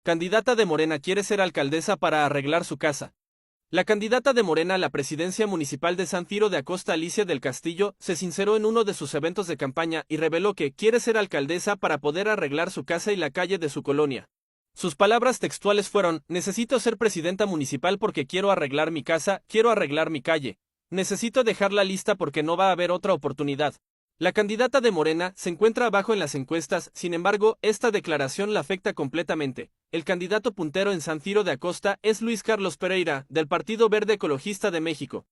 Candidata de Morena quiere ser alcaldesa para arreglar su casa. La candidata de Morena a la presidencia municipal de San Ciro de Acosta, Alicia del Castillo, se sinceró en uno de sus eventos de campaña y reveló que quiere ser alcaldesa para poder arreglar su casa y la calle de su colonia. Sus palabras textuales fueron: necesito ser presidenta municipal porque quiero arreglar mi casa, quiero arreglar mi calle. Necesito dejarla lista porque no va a haber otra oportunidad. La candidata de Morena se encuentra abajo en las encuestas, sin embargo, esta declaración la afecta completamente. El candidato puntero en San Ciro de Acosta es Luis Carlos Pereira, del Partido Verde Ecologista de México.